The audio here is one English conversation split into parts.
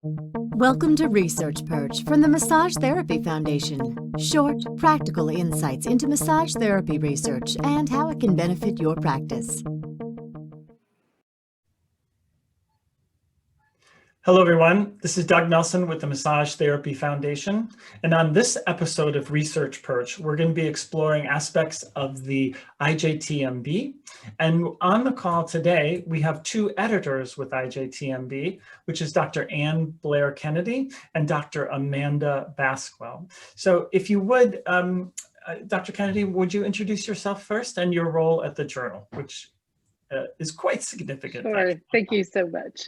Welcome to Research Perch from the Massage Therapy Foundation. Short, practical insights into massage therapy research and how it can benefit your practice. Hello, everyone. This is Doug Nelson with the Massage Therapy Foundation. And on this episode of Research Perch, we're going to be exploring aspects of the IJTMB. And on the call today, we have two editors with IJTMB, which is Dr. Blair Kennedy and Dr. Amanda Baskwill. So if you would, Dr. Kennedy, would you introduce yourself first and your role at the journal, which is quite significant? Sure. Thank you so much.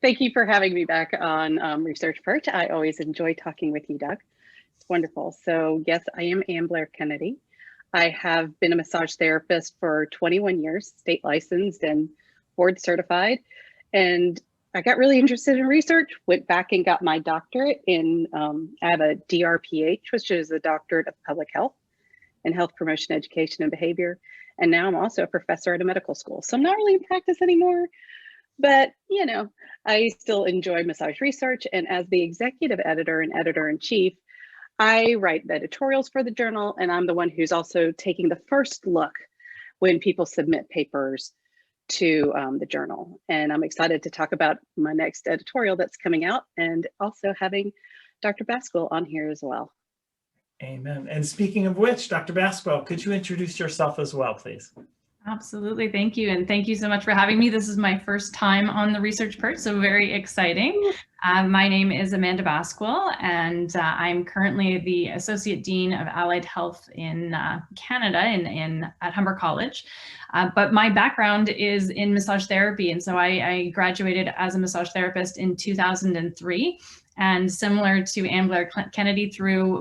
Thank you for having me back on Research Perch. I always enjoy talking with you, Doug. It's wonderful. So yes, I am Blair Kennedy. I have been a massage therapist for 21 years, state licensed and board certified. And I got really interested in research, went back and got my doctorate in, I have a DrPH, which is a doctorate of public health and health promotion, education, and behavior. And now I'm also a professor at a medical school. So I'm not really in practice anymore. But, you know, I still enjoy massage research. And as the executive editor and editor-in-chief, I write the editorials for the journal. And I'm the one who's also taking the first look when people submit papers to the journal. And I'm excited to talk about my next editorial that's coming out and also having Dr. Baskwill on here as well. Amen. And speaking of which, Dr. Baskwill, could you introduce yourself as well, please? Absolutely. Thank you. And thank you so much for having me. This is my first time on the Research Perch, so very exciting. My name is Amanda Baskwill, and I'm currently the Associate Dean of Allied Health in Canada at Humber College. But my background is in massage therapy. And so I graduated as a massage therapist in 2003. And similar to Blair Kennedy, through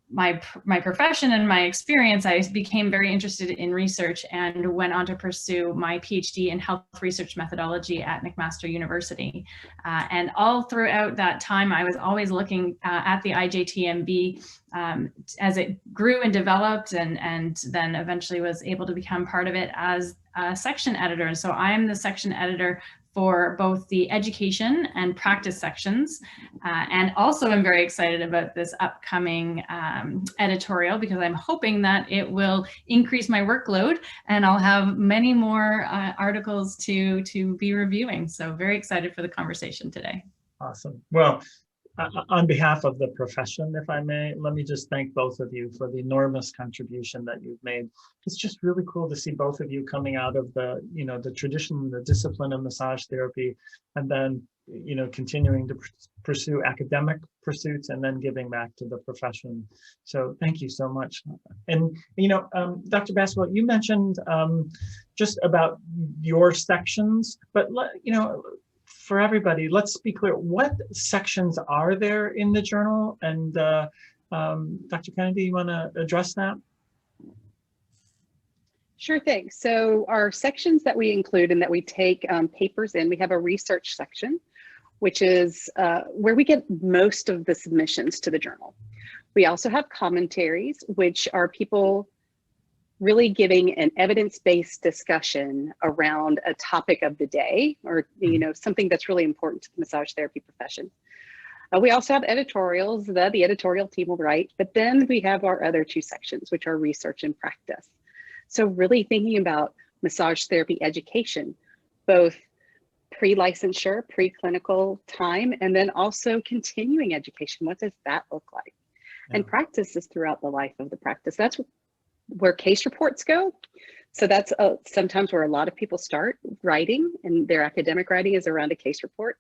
my profession and my experience, I became very interested in research and went on to pursue my PhD in health research methodology at McMaster University. And all throughout that time, I was always looking at the IJTMB as it grew and developed, and then eventually was able to become part of it as a section editor. And so I am the section editor for both the education and practice sections. And also I'm very excited about this upcoming editorial, because I'm hoping that it will increase my workload and I'll have many more articles to be reviewing. So very excited for the conversation today. Awesome. Well, on behalf of the profession, if I may, let me just thank both of you for the enormous contribution that you've made. It's just really cool to see both of you coming out of the, the tradition, the discipline of massage therapy, and then, continuing to pursue academic pursuits and then giving back to the profession. So thank you so much. And, Dr. Baskwill, you mentioned just about your sections, but, for everybody, let's be clear, what sections are there in the journal? And Dr. Kennedy, you want to address that? Sure thing. So our sections that we include and that we take papers in, we have a research section, which is where we get most of the submissions to the journal. We also have commentaries, which are people really giving an evidence-based discussion around a topic of the day, or something that's really important to the massage therapy profession. We also have editorials that the editorial team will write, but then we have our other two sections, which are research and practice. So really thinking about massage therapy education, both pre-licensure, pre-clinical time, and then also continuing education. What does that look like? Yeah. And practice is throughout the life of the practice. That's where case reports go. So that's sometimes where a lot of people start writing, and their academic writing is around a case report,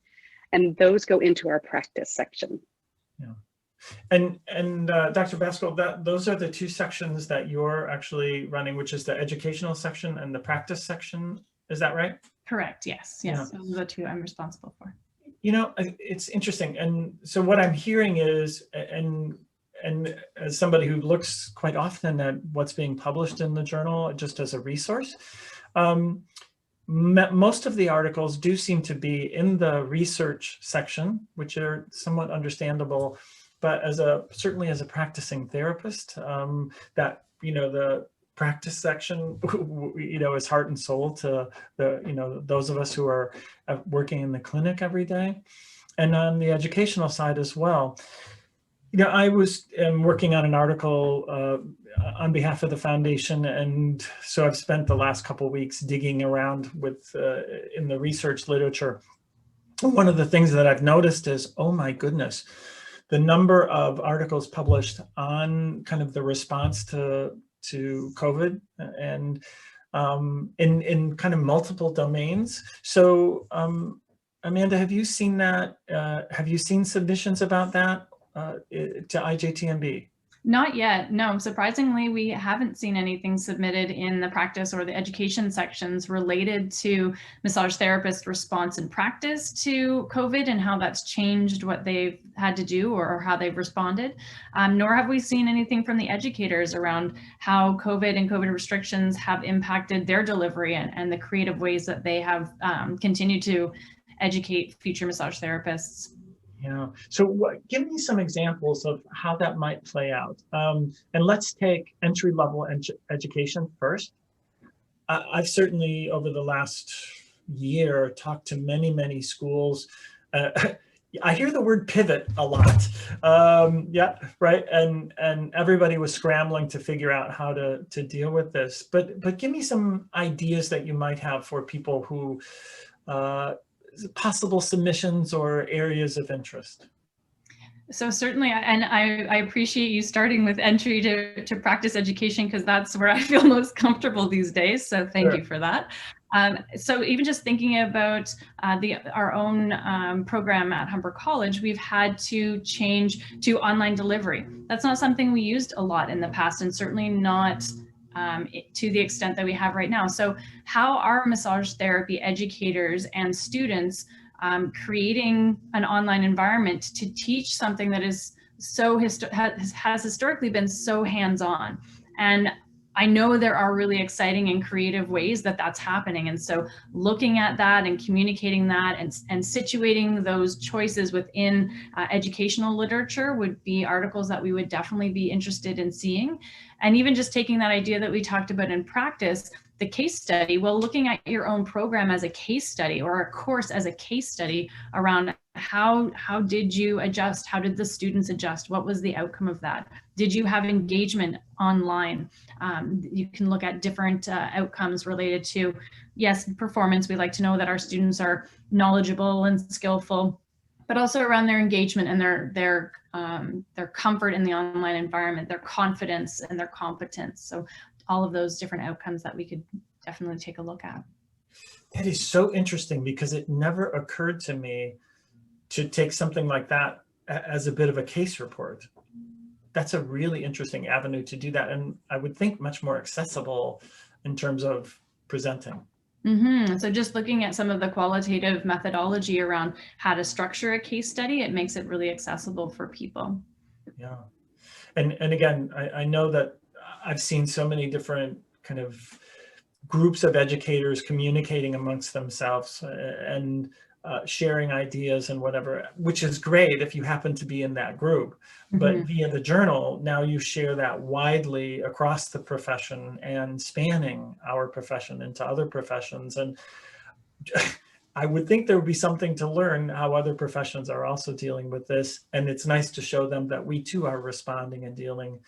and those go into our practice section. Yeah. And Dr. Baskwill, those are the two sections that you're actually running, which is the educational section and the practice section. Is that right? Correct. Yes. Yes. Yeah. Those are the two I'm responsible for. It's interesting. And so what I'm hearing is, and as somebody who looks quite often at what's being published in the journal just as a resource, most of the articles do seem to be in the research section, which are somewhat understandable. But certainly as a practicing therapist, that the practice section, is heart and soul to those of us who are working in the clinic every day. And on the educational side as well, I was working on an article on behalf of the foundation, and so I've spent the last couple of weeks digging around in the research literature. One of the things that I've noticed is, oh my goodness, the number of articles published on kind of the response to COVID and in kind of multiple domains. So Amanda, have you seen that? Have you seen submissions about that to IJTMB? Not yet. No, surprisingly, we haven't seen anything submitted in the practice or the education sections related to massage therapist response and practice to COVID and how that's changed what they've had to do or how they've responded. Nor have we seen anything from the educators around how COVID and COVID restrictions have impacted their delivery and the creative ways that they have continued to educate future massage therapists. Yeah. So give me some examples of how that might play out. And let's take entry-level education first. I've certainly, over the last year, talked to many, many schools. I hear the word pivot a lot. Yeah, right. And everybody was scrambling to figure out how to deal with this. But give me some ideas that you might have for people who possible submissions or areas of interest. So certainly, and I appreciate you starting with entry to practice education, because that's where I feel most comfortable these days. So thank you for that. So even just thinking about our own program at Humber College, we've had to change to online delivery. That's not something we used a lot in the past, and certainly not to the extent that we have right now. So how are massage therapy educators and students creating an online environment to teach something that is so has historically been so hands-on? And I know there are really exciting and creative ways that that's happening. And so looking at that and communicating that and situating those choices within educational literature would be articles that we would definitely be interested in seeing. And even just taking that idea that we talked about in practice, the case study, well, looking at your own program as a case study or a course as a case study around how did you adjust? How did the students adjust? What was the outcome of that? Did you have engagement online? You can look at different outcomes related to, yes, performance. We like to know that our students are knowledgeable and skillful, but also around their engagement and their comfort in the online environment, their confidence and their competence. So all of those different outcomes that we could definitely take a look at. That is so interesting, because it never occurred to me to take something like that as a bit of a case report. That's a really interesting avenue to do that. And I would think much more accessible in terms of presenting. Mm-hmm. So just looking at some of the qualitative methodology around how to structure a case study, it makes it really accessible for people. Yeah. And again, I know that I've seen so many different kind of groups of educators communicating amongst themselves and sharing ideas and whatever, which is great if you happen to be in that group. Mm-hmm. But via the journal, now you share that widely across the profession and spanning our profession into other professions. And I would think there would be something to learn how other professions are also dealing with this. And it's nice to show them that we too are responding and dealing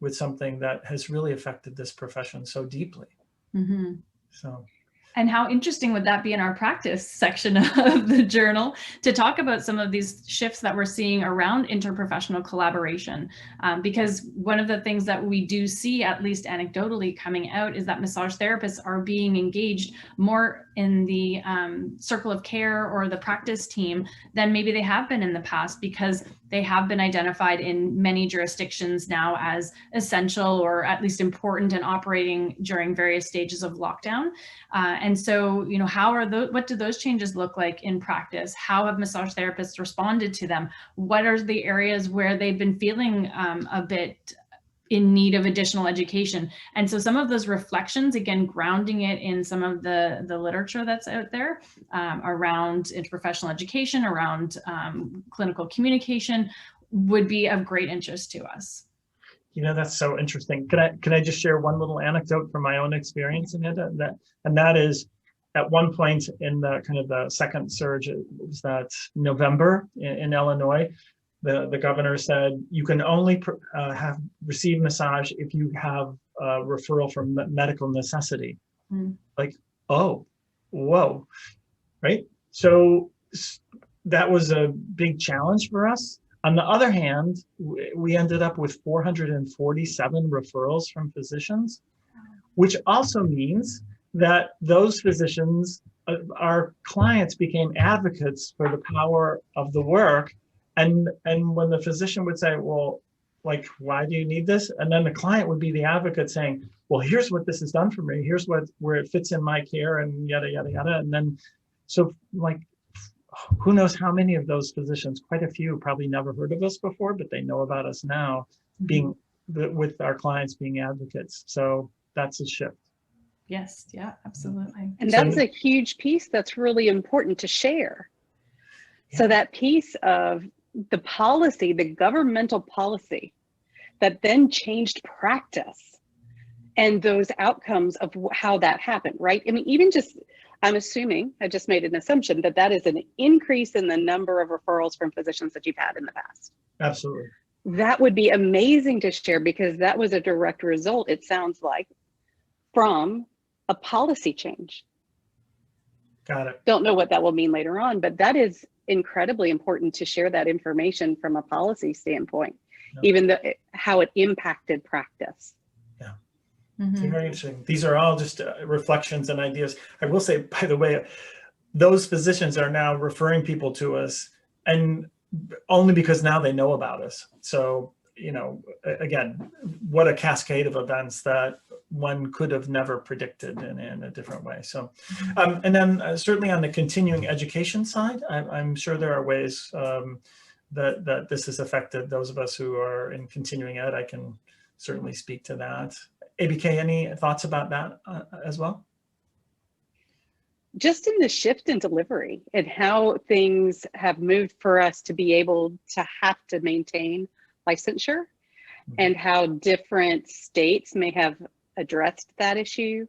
with something that has really affected this profession so deeply. Mm-hmm. So. And how interesting would that be in our practice section of the journal to talk about some of these shifts that we're seeing around interprofessional collaboration? Because one of the things that we do see, at least anecdotally coming out, is that massage therapists are being engaged more in the circle of care or the practice team than maybe they have been in the past, because they have been identified in many jurisdictions now as essential or at least important and operating during various stages of lockdown. And so, you know, what do those changes look like in practice? How have massage therapists responded to them? What are the areas where they've been feeling a bit in need of additional education? And so some of those reflections, again, grounding it in some of the literature that's out there around interprofessional education, around clinical communication, would be of great interest to us. That's so interesting. Can I just share one little anecdote from my own experience, Amanda? That is, at one point in the kind of the second surge, it was that November in Illinois, the governor said you can only receive massage if you have a referral from medical necessity. Like, oh, whoa, right? So that was a big challenge for us. On the other hand, we ended up with 447 referrals from physicians, which also means that those physicians, our clients, became advocates for the power of the work. And when the physician would say, well, like, why do you need this? And then the client would be the advocate saying, well, here's what this has done for me. Here's where it fits in my care, and yada, yada, yada. And then, so like, who knows how many of those physicians, quite a few, probably never heard of us before, but they know about us now, being with our clients being advocates. So that's a shift. Yes, yeah, absolutely. And that's a huge piece that's really important to share. Yeah. So that piece of the policy, the governmental policy that then changed practice and those outcomes of how that happened, right? I mean, even just, I'm assuming, I just made an assumption that is an increase in the number of referrals from physicians that you've had in the past. Absolutely. That would be amazing to share, because that was a direct result, it sounds like, from a policy change. Got it. Don't know what that will mean later on, but that is incredibly important to share that information from a policy standpoint, even how it impacted practice. Yeah. Very interesting. These are all just reflections and ideas. I will say, by the way, those physicians are now referring people to us, and only because now they know about us. So, again, what a cascade of events that one could have never predicted in a different way. So, and then certainly on the continuing education side, I'm sure there are ways that this has affected those of us who are in continuing ed. I can certainly speak to that. ABK, any thoughts about that as well? Just in the shift in delivery and how things have moved for us to be able to have to maintain licensure, and how different states may have addressed that issue,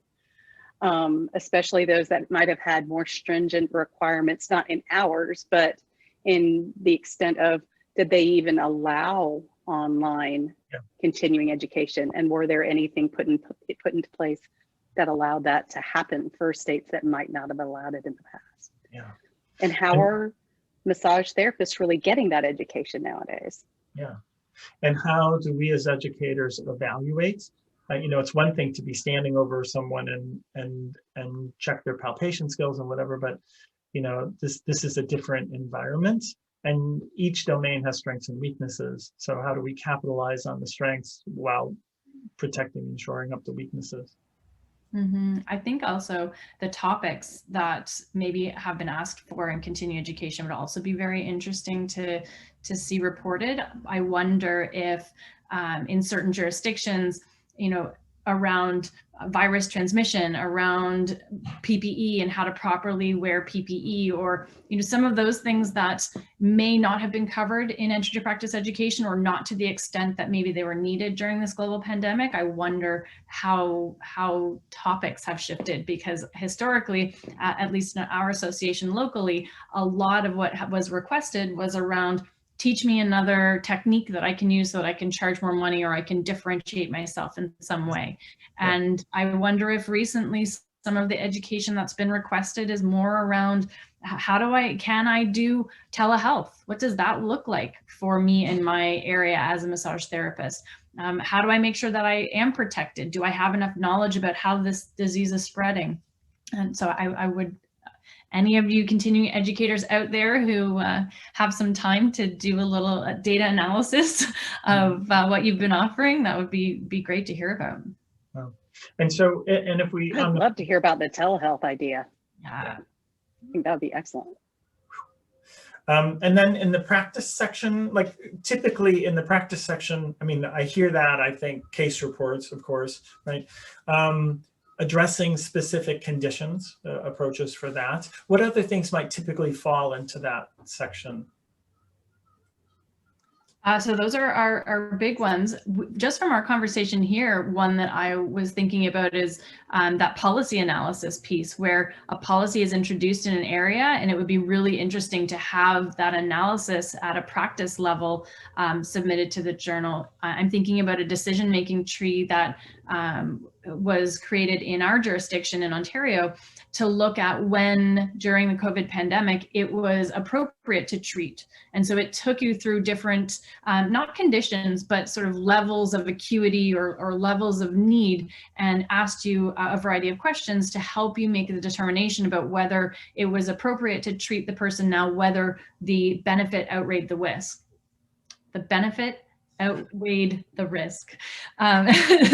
especially those that might have had more stringent requirements, not in hours, but in the extent of, did they even allow online continuing education, and were there anything put into place that allowed that to happen for states that might not have allowed it in the past? Yeah. And how are massage therapists really getting that education nowadays? Yeah. And how do we as educators evaluate? It's one thing to be standing over someone and check their palpation skills and whatever, but this is a different environment, and each domain has strengths and weaknesses. So how do we capitalize on the strengths while protecting and shoring up the weaknesses? I think also the topics that maybe have been asked for in continuing education would also be very interesting to see reported. I wonder if in certain jurisdictions, around virus transmission, around PPE and how to properly wear PPE, or some of those things that may not have been covered in entry to practice education, or not to the extent that maybe they were needed during this global pandemic. I wonder how topics have shifted, because historically, at least in our association locally, a lot of what was requested was around, teach me another technique that I can use so that I can charge more money, or I can differentiate myself in some way. Yeah. And I wonder if recently some of the education that's been requested is more around, can I do telehealth? What does that look like for me in my area as a massage therapist? How do I make sure that I am protected? Do I have enough knowledge about how this disease is spreading? And so I would, any of you continuing educators out there who have some time to do a little data analysis of what you've been offering, that would be great to hear about. Wow. And so, and if we, I'd love to hear about the telehealth idea. Yeah, I think that would be excellent. And then in the practice section, like typically in the practice section, I mean, I hear that, I think case reports, of course, right? Addressing specific conditions, approaches for that. What other things might typically fall into that section? So those are our big ones. Just from our conversation here, one that I was thinking about is that policy analysis piece, where a policy is introduced in an area, and it would be really interesting to have that analysis at a practice level submitted to the journal. I'm thinking about a decision-making tree that was created in our jurisdiction in Ontario to look at when, during the COVID pandemic, it was appropriate to treat. And so it took you through different, not conditions, but sort of levels of acuity or levels of need, and asked you a variety of questions to help you make the determination about whether it was appropriate to treat the person now, whether the benefit outweighed the risk. The benefit outweighed the risk.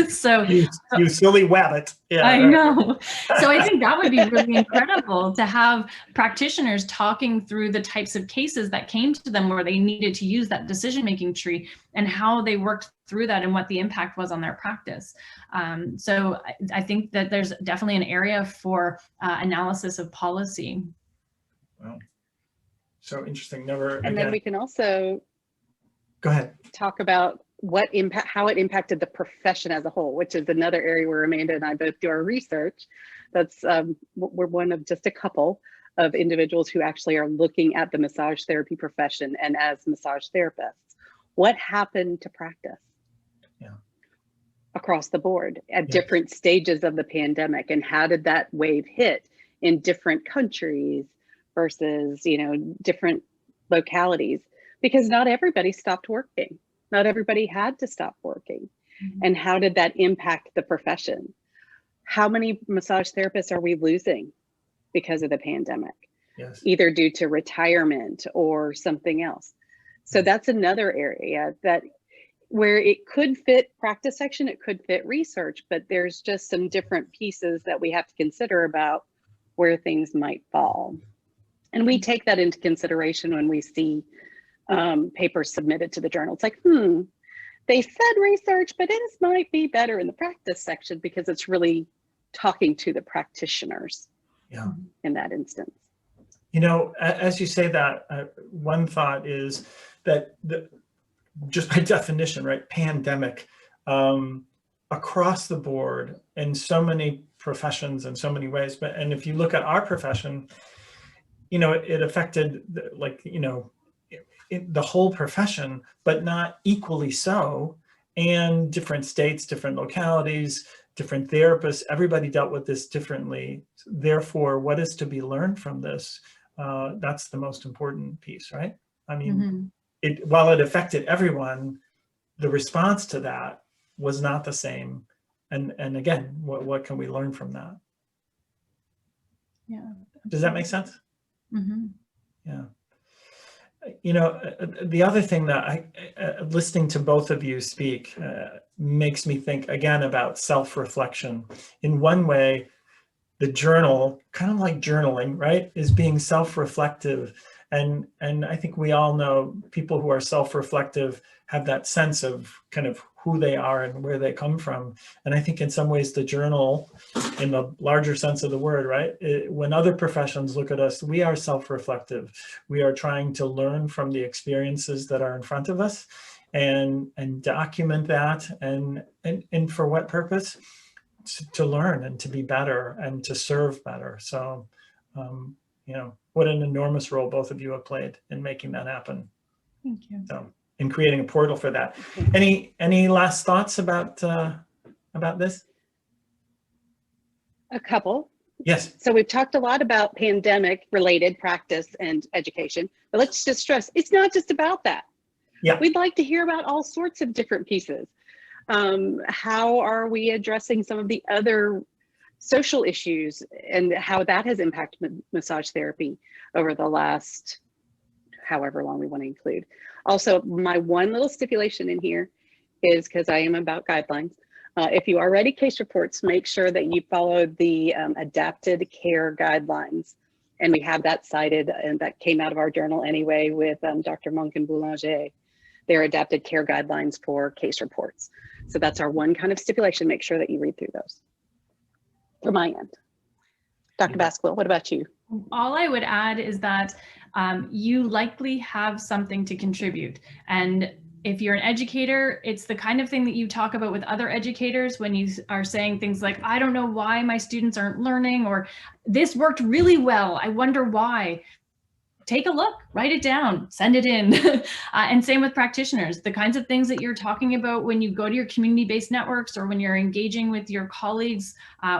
So you silly wabbit. Yeah, I right. know. So I think that would be really incredible to have practitioners talking through the types of cases that came to them where they needed to use that decision-making tree and how they worked through that and what the impact was on their practice. So I think that there's definitely an area for analysis of policy. Wow. So interesting. Never. And then we can also go ahead. Talk about how it impacted the profession as a whole, which is another area where Amanda and I both do our research. That's we're one of just a couple of individuals who actually are looking at the massage therapy profession and as massage therapists. What happened to practice across the board at different stages of the pandemic, and how did that wave hit in different countries versus, different localities? Because not everybody stopped working. Not everybody had to stop working. Mm-hmm. And how did that impact the profession? How many massage therapists are we losing because of the pandemic? Yes. Either due to retirement or something else. So that's another area that where it could fit practice section, it could fit research, but there's just some different pieces that we have to consider about where things might fall. And we take that into consideration when we see papers submitted to the journal. It's like, they said research, but this might be better in the practice section because it's really talking to the practitioners in that instance. As you say that, one thought is that just by definition, right, pandemic, across the board in so many professions in so many ways. And if you look at our profession, it affected the whole profession, but not equally so. And different states, different localities, different therapists, everybody dealt with this differently. Therefore, what is to be learned from this? That's the most important piece, right? I mean, while it affected everyone, the response to that was not the same. And again, what can we learn from that? Yeah. Does that make sense? Mm-hmm. Yeah. The other thing that listening to both of you speak makes me think again about self-reflection. In one way, the journal, kind of like journaling, right, is being self-reflective. And I think we all know people who are self-reflective have that sense of kind of who they are and where they come from. And I think in some ways the journal, in the larger sense of the word, right, when other professions look at us, we are self-reflective. We are trying to learn from the experiences that are in front of us and document that. And for what purpose? To learn and to be better and to serve better. So, what an enormous role both of you have played in making that happen. Thank you. So, in creating a portal for that. Any last thoughts about this? A couple. Yes. So we've talked a lot about pandemic related practice and education, but let's just stress, it's not just about that. Yeah. We'd like to hear about all sorts of different pieces. How are we addressing some of the other social issues and how that has impacted massage therapy over the last however long we want to include. Also, my one little stipulation in here is, because I am about guidelines, if you are writing case reports, make sure that you follow the adapted care guidelines. And we have that cited, and that came out of our journal anyway with Dr. Monk and Boulanger, their adapted care guidelines for case reports. So that's our one kind of stipulation. Make sure that you read through those. From my end. Dr. Baskwill, what about you? All I would add is that you likely have something to contribute. And If you're an educator, it's the kind of thing that you talk about with other educators when you are saying things like, I don't know why my students aren't learning, or this worked really well, I wonder why. Take a look, write it down, send it in. And same with practitioners, the kinds of things that you're talking about when you go to your community-based networks or when you're engaging with your colleagues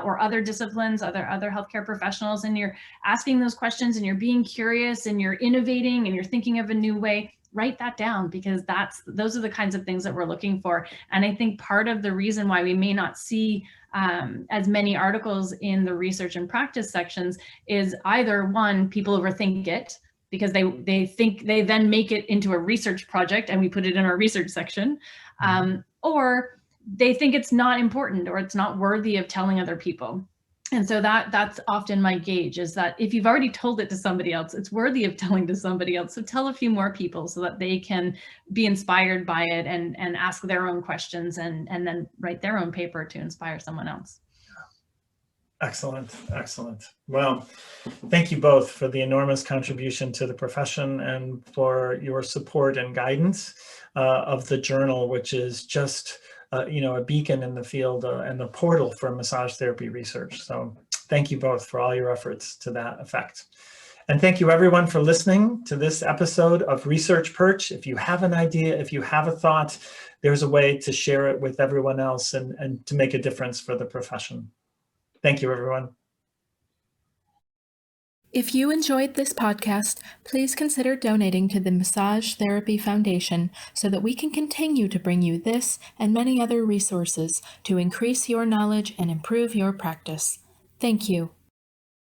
or other disciplines, other healthcare professionals, and you're asking those questions and you're being curious and you're innovating and you're thinking of a new way, write that down, because those are the kinds of things that we're looking for. And I think part of the reason why we may not see as many articles in the research and practice sections is either one, people overthink it, because they think they then make it into a research project and we put it in our research section, or they think it's not important or it's not worthy of telling other people. And so that's often my gauge, is that if you've already told it to somebody else, it's worthy of telling to somebody else. So tell a few more people so that they can be inspired by it and ask their own questions and then write their own paper to inspire someone else. Excellent, excellent. Well, thank you both for the enormous contribution to the profession and for your support and guidance of the journal, which is just a beacon in the field and the portal for massage therapy research. So thank you both for all your efforts to that effect. And thank you everyone for listening to this episode of Research Perch. If you have an idea, if you have a thought, there's a way to share it with everyone else and to make a difference for the profession. Thank you, everyone. If you enjoyed this podcast, please consider donating to the Massage Therapy Foundation so that we can continue to bring you this and many other resources to increase your knowledge and improve your practice. Thank you.